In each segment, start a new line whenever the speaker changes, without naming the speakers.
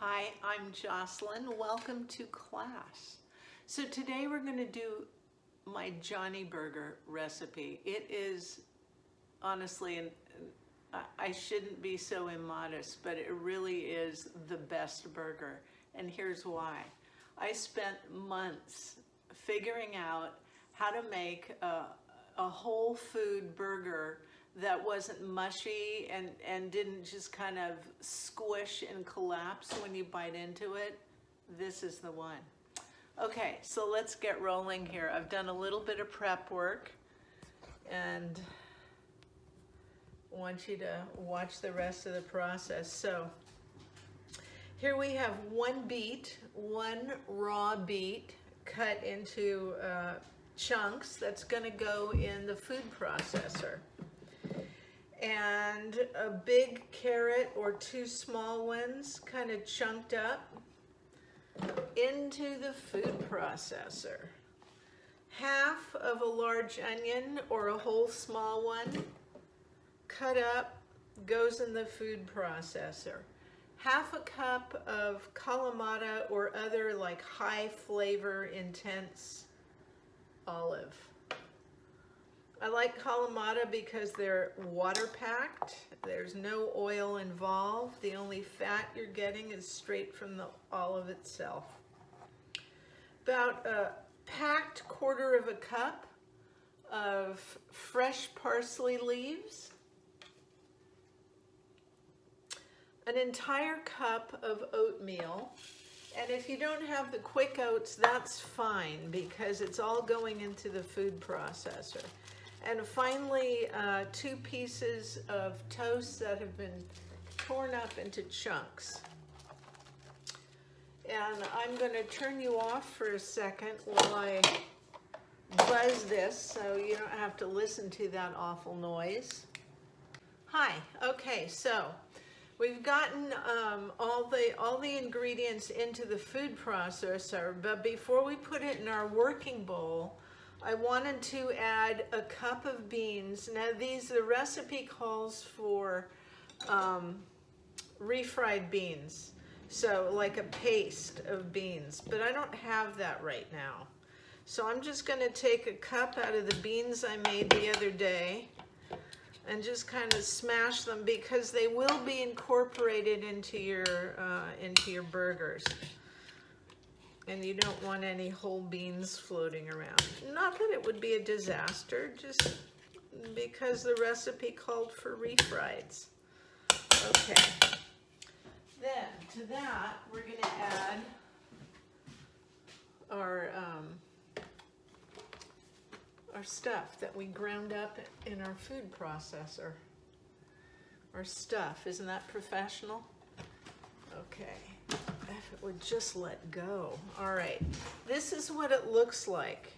Hi, I'm Jocelyn. Welcome to class. So today we're going to do my Johnny Burger recipe. It is honestly, I shouldn't be so immodest, but it really is the best burger. And here's why. I spent months figuring out how to make a whole food burger that wasn't mushy and didn't just kind of squish and collapse when you bite into it. This is the one. Okay, so let's get rolling here. I've done a little bit of prep work and want you to watch the rest of the process. So here we have one raw beet cut into chunks that's going to go in the food processor. And a big carrot or two small ones kind of chunked up into the food processor. Half of a large onion or a whole small one cut up goes in the food processor. Half a cup of Kalamata or other like high flavor intense olive. I like Kalamata because they're water packed. There's no oil involved. The only fat you're getting is straight from the olive itself. About a packed quarter of a cup of fresh parsley leaves. An entire cup of oatmeal. And if you don't have the quick oats, that's fine because it's all going into the food processor. And finally, 2 pieces of toast that have been torn up into chunks. And I'm going to turn you off for a second while I buzz this so you don't have to listen to that awful noise. Hi, okay, so we've gotten all the ingredients into the food processor, but before we put it in our working bowl, I wanted to add a cup of beans. Now the recipe calls for refried beans, so like a paste of beans, but I don't have that right now. So I'm just going to take a cup out of the beans I made the other day and just kind of smash them because they will be incorporated into your burgers. And you don't want any whole beans floating around. Not that it would be a disaster, just because the recipe called for refrieds. Okay. Then to that, we're going to add our stuff that we ground up in our food processor. Our stuff, isn't that professional? Okay. If it would just let go. All right, this is what it looks like.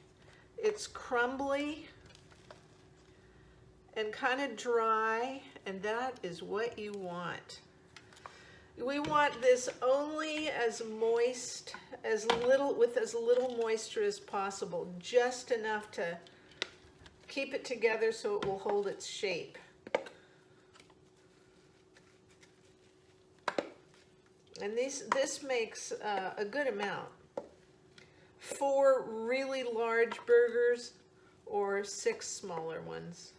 It's crumbly and kind of dry, and that is what you want. We want this only as moist, with as little moisture as possible, just enough to keep it together so it will hold its shape. And this makes a good amount. 4 really large burgers or 6 smaller ones.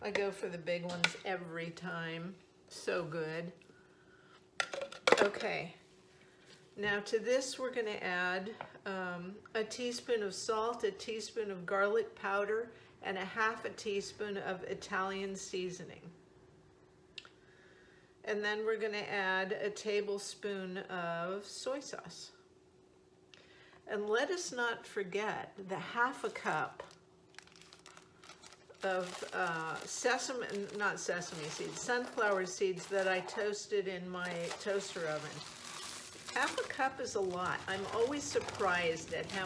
I go for the big ones every time. So good. Okay. Now to this we're going to add a teaspoon of salt, a teaspoon of garlic powder, and a half a teaspoon of Italian seasoning. And then we're going to add a tablespoon of soy sauce. And let us not forget the half a cup of sunflower seeds that I toasted in my toaster oven. Half a cup is a lot. I'm always surprised at how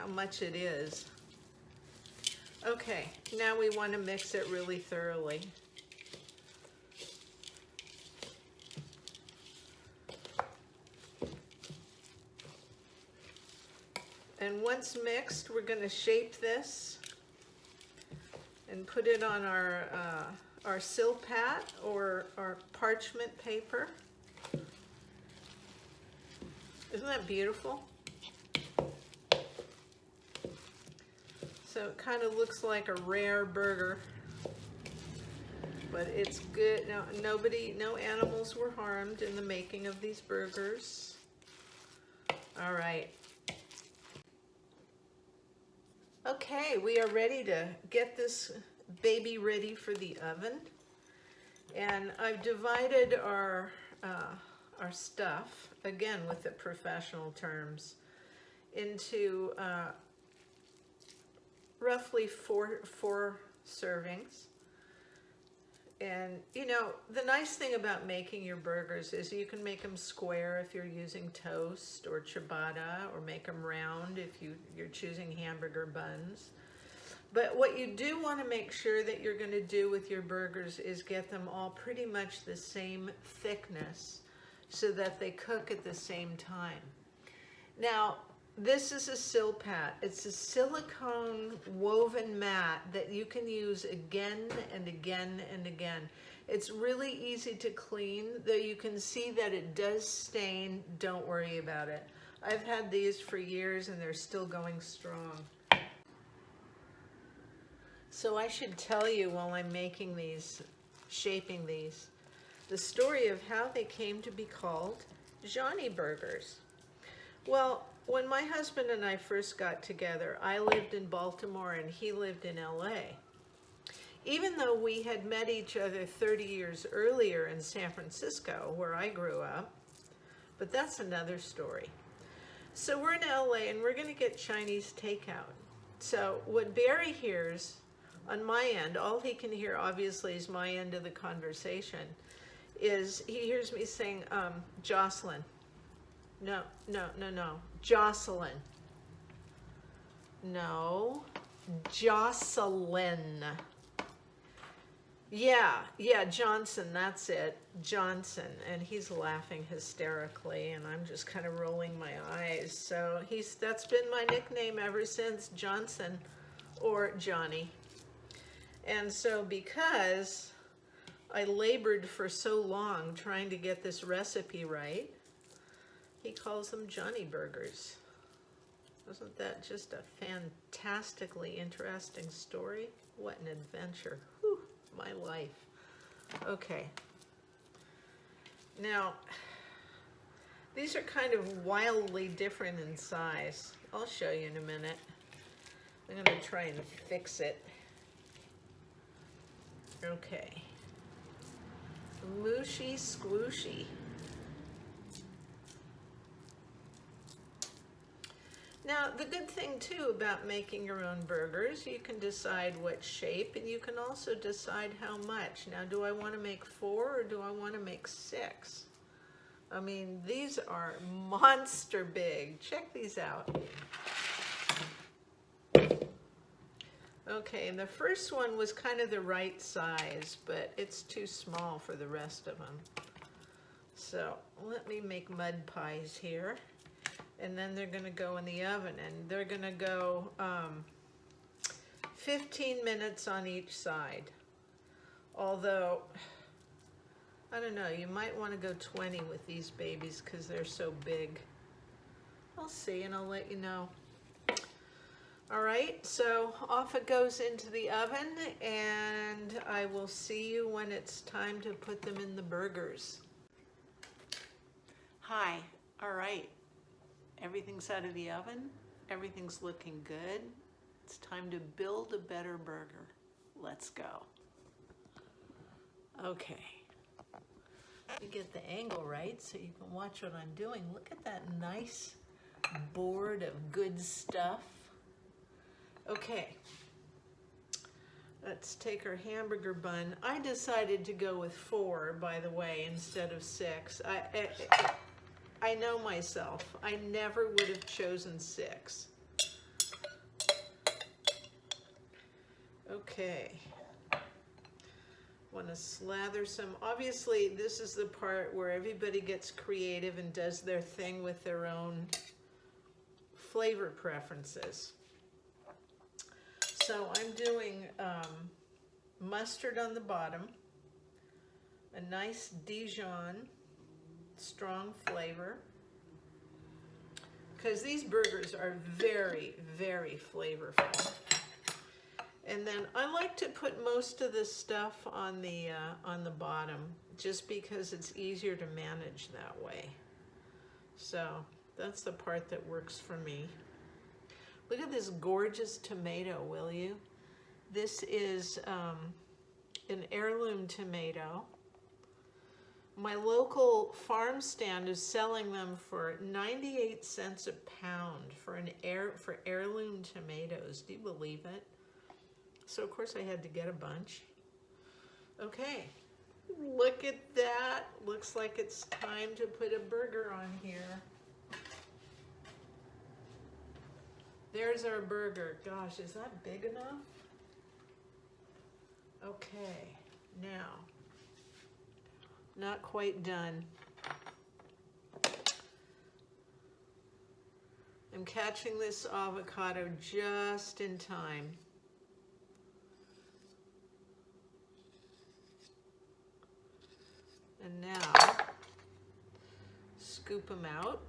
much it is. Okay, now we want to mix it really thoroughly. And once mixed, we're going to shape this and put it on our our Silpat or our parchment paper. Isn't that beautiful? So it kind of looks like a rare burger, but it's good. No, no animals were harmed in the making of these burgers. All right. Okay, we are ready to get this baby ready for the oven. And I've divided our stuff, again with the professional terms, into roughly four servings. And you know, the nice thing about making your burgers is you can make them square if you're using toast or ciabatta, or make them round if you're choosing hamburger buns. But what you do want to make sure that you're going to do with your burgers is get them all pretty much the same thickness so that they cook at the same time. Now, this is a Silpat. It's a silicone woven mat that you can use again and again and again. It's really easy to clean, though you can see that it does stain. Don't worry about it. I've had these for years and they're still going strong. So I should tell you while I'm making these, shaping these, the story of how they came to be called Johnny Burgers. Well, when my husband and I first got together, I lived in Baltimore and he lived in LA. Even though we had met each other 30 years earlier in San Francisco, where I grew up, but that's another story. So we're in LA and we're gonna get Chinese takeout. So what Barry hears on my end, all he can hear obviously is my end of the conversation, is he hears me saying, Jocelyn. No, Jocelyn. No, Jocelyn. Yeah, Johnson, that's it, Johnson. And he's laughing hysterically, and I'm just kind of rolling my eyes. So that's been my nickname ever since, Johnson or Johnny. And so because I labored for so long trying to get this recipe right, he calls them Johnny Burgers. Wasn't that just a fantastically interesting story? What an adventure. Whew, my life. Okay. Now, these are kind of wildly different in size. I'll show you in a minute. I'm going to try and fix it. Okay. Smooshy squooshy. Now, the good thing too about making your own burgers, you can decide what shape, and you can also decide how much. Now, do I want to make 4 or do I want to make 6? I mean, these are monster big. Check these out. Okay, and the first one was kind of the right size, but it's too small for the rest of them. So let me make mud pies here. And then they're going to go in the oven, and they're going to go 15 minutes on each side. Although, I don't know, you might want to go 20 with these babies because they're so big. I'll see, and I'll let you know. All right, so off it goes into the oven, and I will see you when it's time to put them in the burgers. Hi, all right. Everything's out of the oven. Everything's looking good. It's time to build a better burger. Let's go. Okay. Let me get the angle right so you can watch what I'm doing. Look at that nice board of good stuff. Okay. Let's take our hamburger bun. I decided to go with 4, by the way, instead of 6. I know myself. I never would have chosen 6. Okay. Want to slather some. Obviously, this is the part where everybody gets creative and does their thing with their own flavor preferences. So I'm doing mustard on the bottom. a nice Dijon, strong flavor. Because these burgers are very, very flavorful. And then I like to put most of the stuff on the bottom, just because it's easier to manage that way. So that's the part that works for me. Look at this gorgeous tomato, will you? This is an heirloom tomato. My local farm stand is selling them for 98 cents a pound for heirloom tomatoes. Do you believe it? So of course I had to get a bunch. Okay, look at that. Looks like it's time to put a burger on here. There's our burger. Gosh, is that big enough? Okay, now, not quite done. I'm catching this avocado just in time. And now, scoop them out.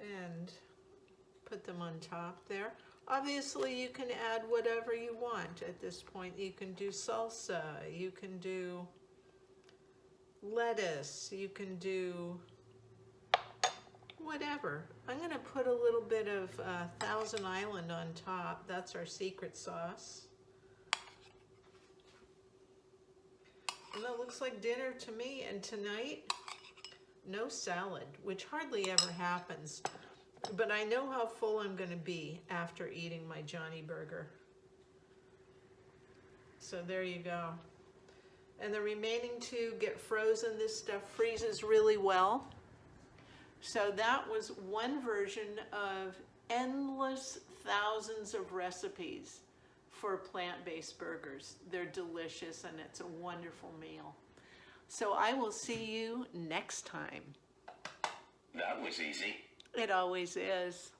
And put them on top there. Obviously, you can add whatever you want at this point. You can do salsa, you can do lettuce, you can do whatever. I'm going to put a little bit of Thousand Island on top. That's our secret sauce. And that looks like dinner to me. And tonight, no salad, which hardly ever happens. But I know how full I'm going to be after eating my Johnny burger. So there you go. And the remaining two get frozen. This stuff freezes really well. So that was one version of endless thousands of recipes for plant-based burgers. They're delicious and it's a wonderful meal. So I will see you next time.
That was easy.
It always is.